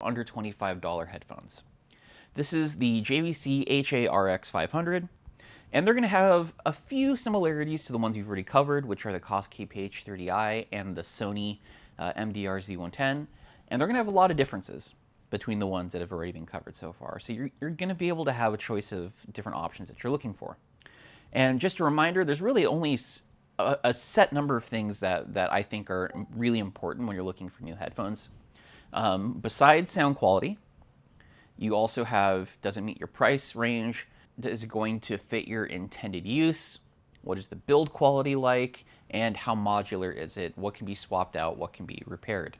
under $25 headphones. This is the JVC HA-RX500, and they're going to have a few similarities to the ones you've already covered, which are the Acoustic H-30i and the Sony MDR-Z110, and they're going to have a lot of differences between the ones that have already been covered so far. So you're going to be able to have a choice of different options that you're looking for. And just a reminder, there's really only a set number of things that I think are really important when you're looking for new headphones. Besides sound quality, you also have, does it meet your price range? Is it going to fit your intended use? What is the build quality like? And how modular is it? What can be swapped out? What can be repaired?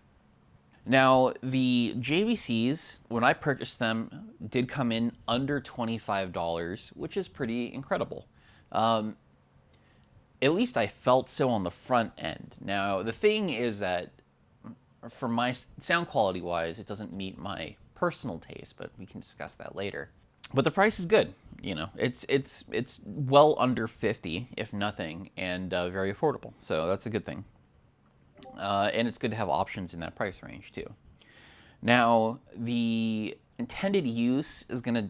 Now, the JVCs, when I purchased them, did come in under $25, which is pretty incredible. At least I felt so on the front end. Now, the thing is that for my sound quality wise, it doesn't meet my personal taste, but we can discuss that later. But the price is good. You know, it's well under 50, if nothing, and very affordable. So that's a good thing. And it's good to have options in that price range too. Now, the intended use is going to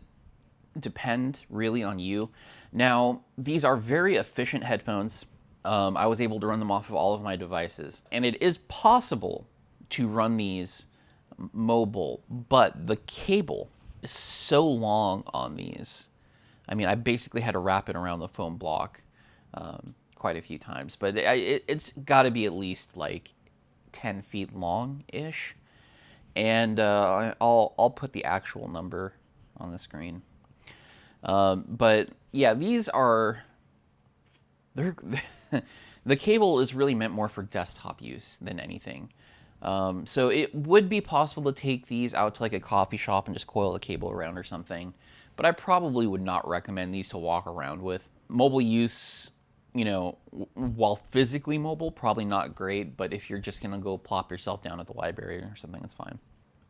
depend really on you. Now, these are very efficient headphones. I was able to run them off of all of my devices, and it is possible to run these mobile, but the cable is so long on these. I mean, I basically had to wrap it around the phone block quite a few times, but it's got to be at least like 10 feet long-ish. And I'll put the actual number on the screen. But yeah, these are, the cable is really meant more for desktop use than anything. So it would be possible to take these out to like a coffee shop and just coil the cable around or something, but I probably would not recommend these to walk around with. Mobile use, you know, while physically mobile, probably not great, but if you're just gonna go plop yourself down at the library or something, that's fine.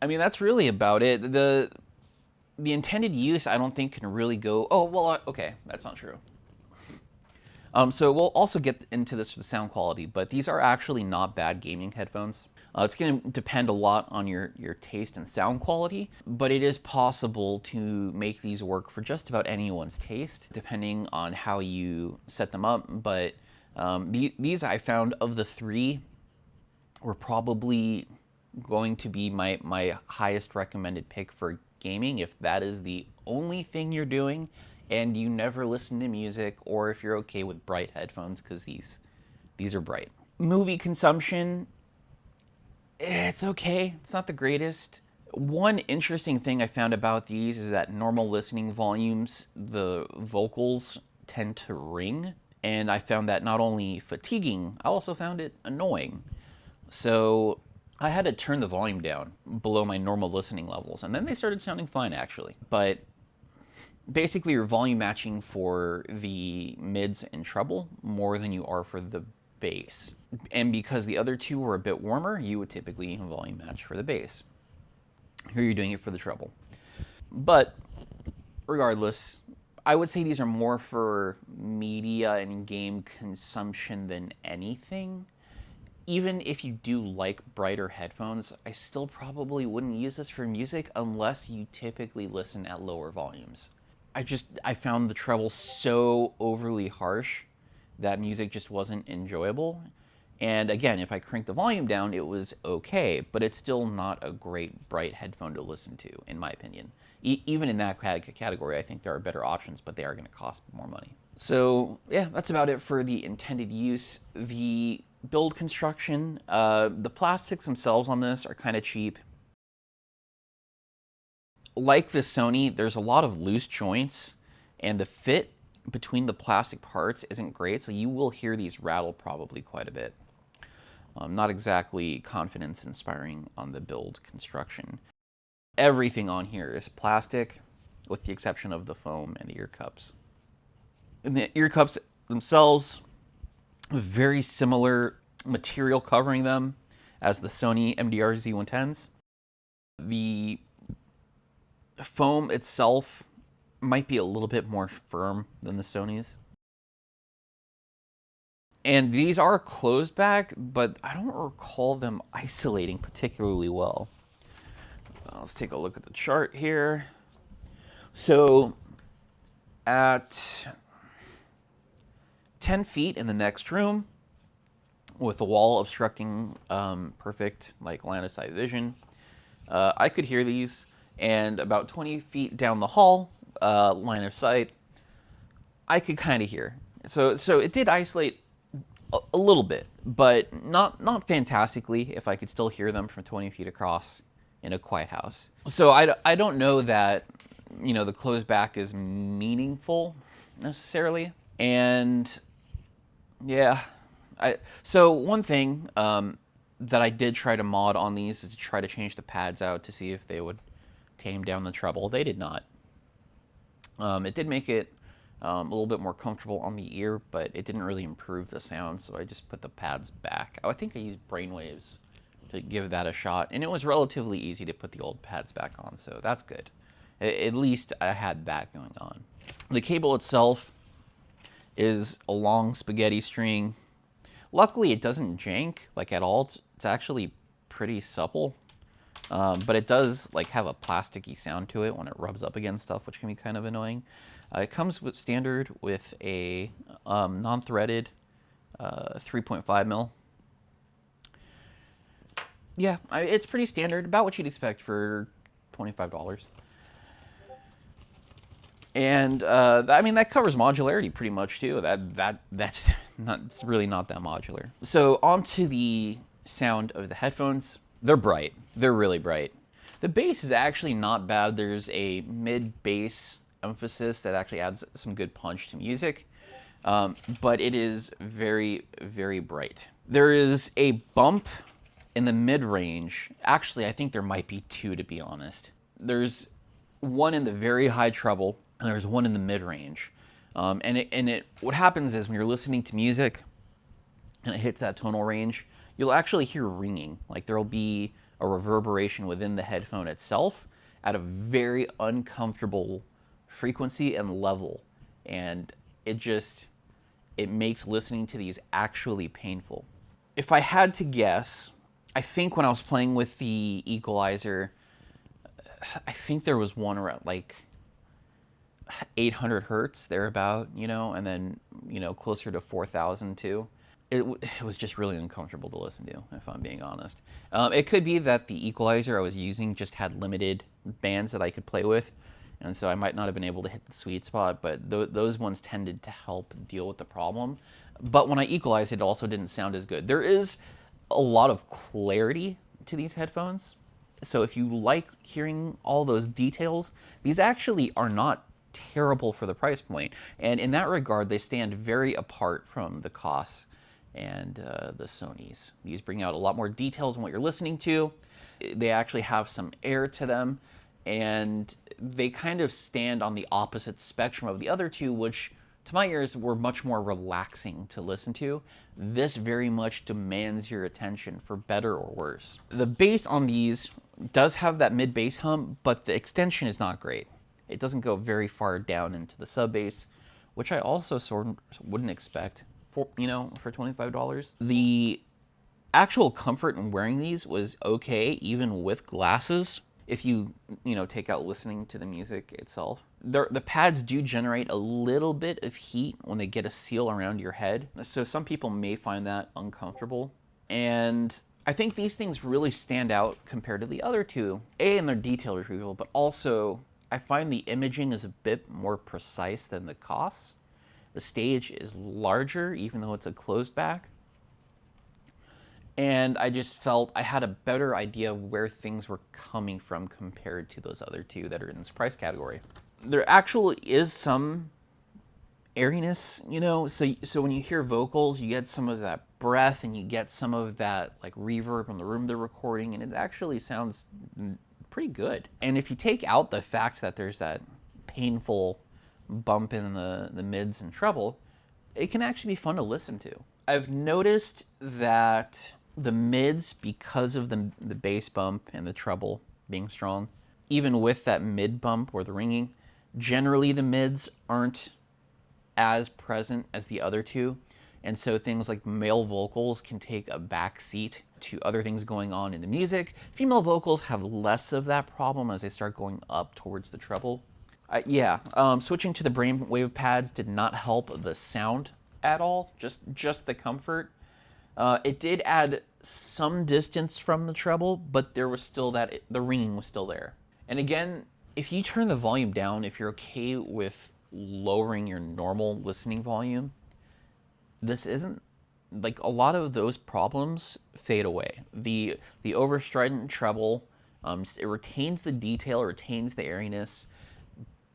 I mean, that's really about it. The intended use, I don't think can really go, oh, well, okay, that's not true. So we'll also get into this for the sound quality, but these are actually not bad gaming headphones. It's going to depend a lot on your taste and sound quality, but it is possible to make these work for just about anyone's taste, depending on how you set them up. But these I found, of the three, were probably going to be my highest recommended pick for gaming, if that is the only thing you're doing and you never listen to music, or if you're okay with bright headphones, because these are bright. Movie consumption, it's okay. It's not the greatest. One interesting thing I found about these is that normal listening volumes, the vocals tend to ring, and I found that not only fatiguing, I also found it annoying. So I had to turn the volume down below my normal listening levels, and then they started sounding fine, actually. But basically, you're volume matching for the mids and treble more than you are for the bass. And because the other two were a bit warmer, you would typically volume match for the bass. Here you're doing it for the treble. But regardless, I would say these are more for media and game consumption than anything. Even if you do like brighter headphones, I still probably wouldn't use this for music unless you typically listen at lower volumes. I found the treble so overly harsh that music just wasn't enjoyable. And again, if I cranked the volume down, it was okay, but it's still not a great bright headphone to listen to, in my opinion. Even in that category, I think there are better options, but they are going to cost more money. So yeah, that's about it for the intended use. The build construction, the plastics themselves on this are kind of cheap. Like the Sony, there's a lot of loose joints, and the fit between the plastic parts isn't great, so you will hear these rattle probably quite a bit. Not exactly confidence-inspiring on the build construction. Everything on here is plastic, with the exception of the foam and the ear cups. And the ear cups themselves, very similar material covering them as the Sony MDR-Z110s. The foam itself might be a little bit more firm than the Sonys. And these are closed back, but I don't recall them isolating particularly well. Let's take a look at the chart here. So at 10 feet in the next room, with the wall obstructing perfect like line of sight vision, I could hear these. And about 20 feet down the hall, line of sight, I could kind of hear. So it did isolate a little bit, but not fantastically. If I could still hear them from 20 feet across in a quiet house. So I don't know that, you know, the closed back is meaningful necessarily. And yeah, so one thing that I did try to mod on these is to try to change the pads out to see if they would tame down the treble. They did not. It did make it a little bit more comfortable on the ear, but it didn't really improve the sound, so I just put the pads back. I think I used Brainwaves to give that a shot, and it was relatively easy to put the old pads back on, so that's good. At least I had that going on. The cable itself is a long spaghetti string. Luckily, it doesn't jank like at all. It's actually pretty supple, but it does like have a plasticky sound to it when it rubs up against stuff, which can be kind of annoying. It comes with standard with a non-threaded 3.5 mil. Yeah, it's pretty standard, about what you'd expect for $25. And I mean, that covers modularity pretty much too. That's not, it's really not that modular. So onto the sound of the headphones. They're bright. They're really bright. The bass is actually not bad. There's a mid-bass emphasis that actually adds some good punch to music, but it is very, very bright. There is a bump in the mid-range. Actually, I think there might be two, to be honest. There's one in the very high treble, and there's one in the mid-range. What happens is when you're listening to music and it hits that tonal range, you'll actually hear ringing. Like there'll be a reverberation within the headphone itself at a very uncomfortable frequency and level. And it makes listening to these actually painful. If I had to guess, I think when I was playing with the equalizer, I think there was one around like 800 hertz, thereabout, you know, and then, you know, closer to 4,000 too. It was just really uncomfortable to listen to, if I'm being honest. It could be that the equalizer I was using just had limited bands that I could play with, and so I might not have been able to hit the sweet spot, but those ones tended to help deal with the problem. But when I equalized, it also didn't sound as good. There is a lot of clarity to these headphones, so if you like hearing all those details, these actually are not terrible for the price point. And in that regard, they stand very apart from the Koss and the Sonys. These bring out a lot more details on what you're listening to. They actually have some air to them, and they kind of stand on the opposite spectrum of the other two, which to my ears were much more relaxing to listen to. This very much demands your attention, for better or worse. The bass on these does have that mid-bass hum, but the extension is not great. It doesn't go very far down into the sub bass, which I also sort of wouldn't expect for, you know, for $25. The actual comfort in wearing these was okay, even with glasses. If you know, take out listening to the music itself, the pads do generate a little bit of heat when they get a seal around your head. So some people may find that uncomfortable. And I think these things really stand out compared to the other two. In their detail retrieval, but also I find the imaging is a bit more precise than the Koss. The stage is larger, even though it's a closed back. And I just felt I had a better idea of where things were coming from compared to those other two that are in this price category. There actually is some airiness, you know, so when you hear vocals, you get some of that breath and you get some of that like reverb in the room they're recording, and it actually sounds pretty good. And if you take out the fact that there's that painful bump in the mids and treble, it can actually be fun to listen to. I've noticed that the mids, because of the bass bump and the treble being strong, even with that mid bump or the ringing, generally the mids aren't as present as the other two. And so things like male vocals can take a back seat to other things going on in the music. Female vocals have less of that problem as they start going up towards the treble. Switching to the brainwave pads did not help the sound at all, just the comfort. It did add some distance from the treble, but there was still the ringing was still there. And again, if you turn the volume down, if you're okay with lowering your normal listening volume, this isn't, like, a lot of those problems fade away. The overstrident treble, it retains the detail, it retains the airiness,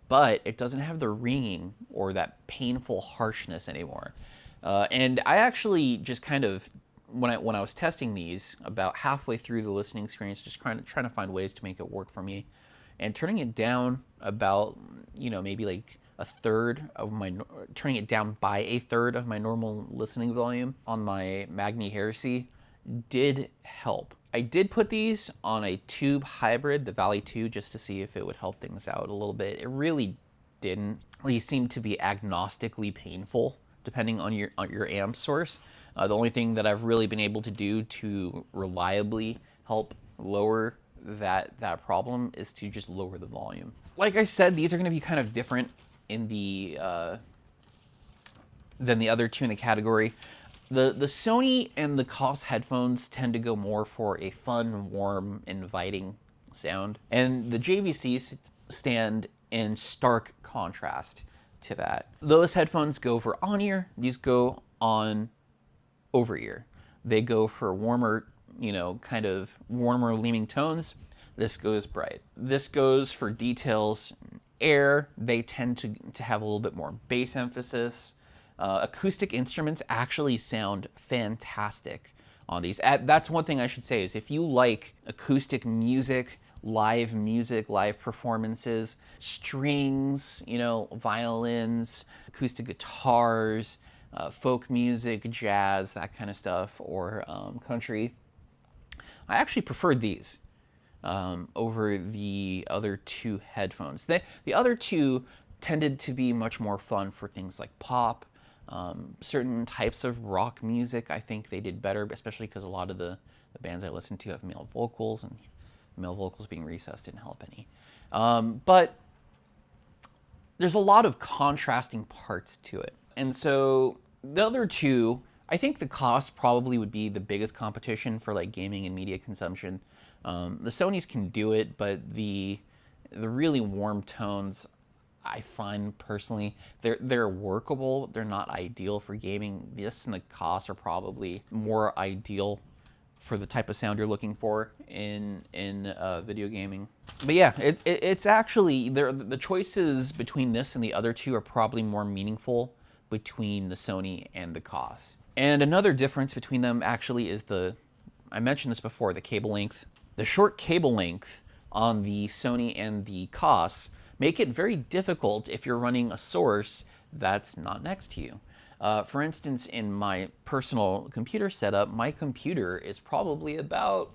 but it doesn't have the ringing or that painful harshness anymore. And I actually just kind of, when I was testing these, about halfway through the listening experience, just trying to find ways to make it work for me, and turning it down about, maybe like turning it down by a third of my normal listening volume on my Magni Heresy did help. I did put these on a tube hybrid, the Valley 2, just to see if it would help things out a little bit. It really didn't. These seem to be agnostically painful depending on your amp source. The only thing that I've really been able to do to reliably help lower that problem is to just lower the volume. Like I said, these are going to be kind of different in the than the other two in the category. The Sony and the Koss headphones tend to go more for a fun, warm, inviting sound, and the JVCs stand in stark contrast to that. Those headphones go for on-ear, these go on over-ear. They go for warmer, kind of warmer leaning tones. This goes bright. This goes for details, air. They tend to have a little bit more bass emphasis. Acoustic Instruments actually sound fantastic on these. That's one thing I should say, is if you like acoustic music, live performances, strings, violins, acoustic guitars, folk music, jazz, that kind of stuff, or country, I actually prefer these over the other two headphones. The other two tended to be much more fun for things like pop, certain types of rock music. I think they did better, especially because a lot of the bands I listen to have male vocals, and male vocals being recessed didn't help any. But there's a lot of contrasting parts to it. And so the other two, I think the Koss probably would be the biggest competition for like gaming and media consumption. The Sonys can do it, but the really warm tones, I find personally, they're workable. They're not ideal for gaming. This and the Koss are probably more ideal for the type of sound you're looking for in video gaming. But yeah, it's actually, the choices between this and the other two are probably more meaningful between the Sony and the Koss. And another difference between them actually is I mentioned this before, the cable length. The short cable length on the Sony and the Koss make it very difficult if you're running a source that's not next to you. For instance, in my personal computer setup, my computer is probably about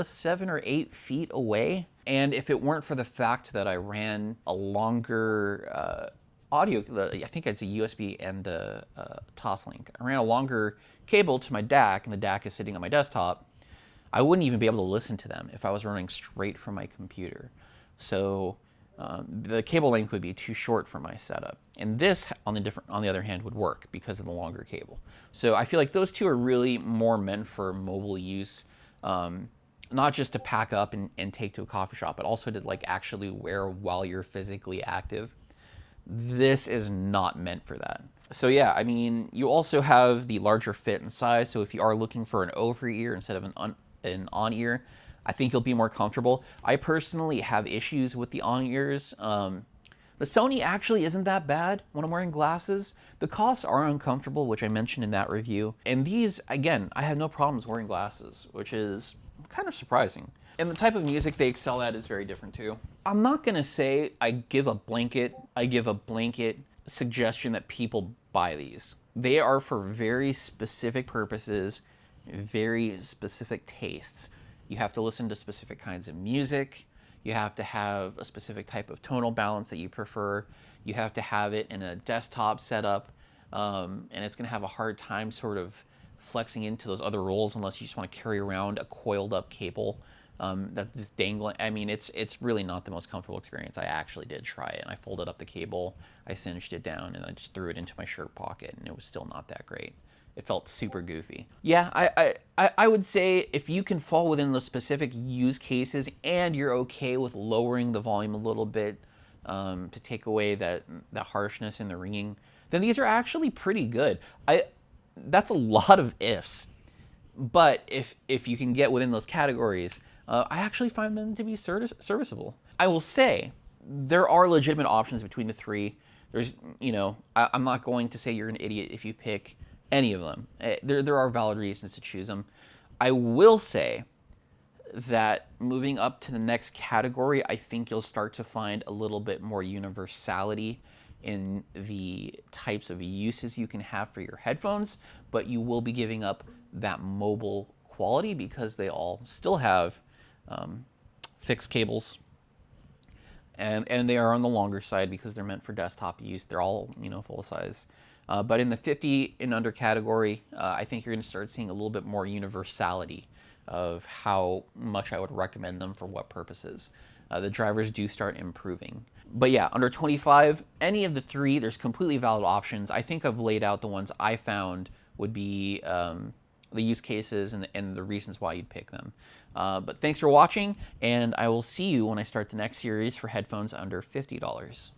7 or 8 feet away. And if it weren't for the fact that I ran a longer audio, I think it's a USB and a Toslink. I ran a longer cable to my DAC, and the DAC is sitting on my desktop. I wouldn't even be able to listen to them if I was running straight from my computer. So the cable length would be too short for my setup. And this, on the other hand, would work because of the longer cable. So I feel like those two are really more meant for mobile use, not just to pack up and take to a coffee shop, but also to like actually wear while you're physically active. This is not meant for that. So yeah, I mean, you also have the larger fit and size. So if you are looking for an over-ear instead of an on-ear, I think you'll be more comfortable. I personally have issues with the on-ears. The Sony actually isn't that bad when I'm wearing glasses. The Koss are uncomfortable, which I mentioned in that review. And these, again, I have no problems wearing glasses, which is kind of surprising. And the type of music they excel at is very different too. I'm not gonna say I give a blanket suggestion that people buy these. They are for very specific purposes, very specific tastes. You have to listen to specific kinds of music. You have to have a specific type of tonal balance that you prefer. You have to have it in a desktop setup and it's going to have a hard time sort of flexing into those other roles unless you just want to carry around a coiled up cable that's just dangling. I mean, it's really not the most comfortable experience. I actually did try it, and I folded up the cable, I cinched it down, and I just threw it into my shirt pocket, and it was still not that great. It felt super goofy. Yeah, I would say if you can fall within the specific use cases and you're okay with lowering the volume a little bit to take away that harshness in the ringing, then these are actually pretty good. That's a lot of ifs, but if you can get within those categories, I actually find them to be serviceable. I will say there are legitimate options between the three. There's, I'm not going to say you're an idiot if you pick any of them. There are valid reasons to choose them. I will say that moving up to the next category, I think you'll start to find a little bit more universality in the types of uses you can have for your headphones, but you will be giving up that mobile quality because they all still have fixed cables, and they are on the longer side because they're meant for desktop use. They're all full size, but in the 50 and under category, I think you're going to start seeing a little bit more universality of how much I would recommend them for what purposes. The drivers do start improving. But yeah, under 25, any of the three, there's completely valid options. I think I've laid out the ones I found would be the use cases and the reasons why you'd pick them. But thanks for watching, and I will see you when I start the next series for headphones under $50.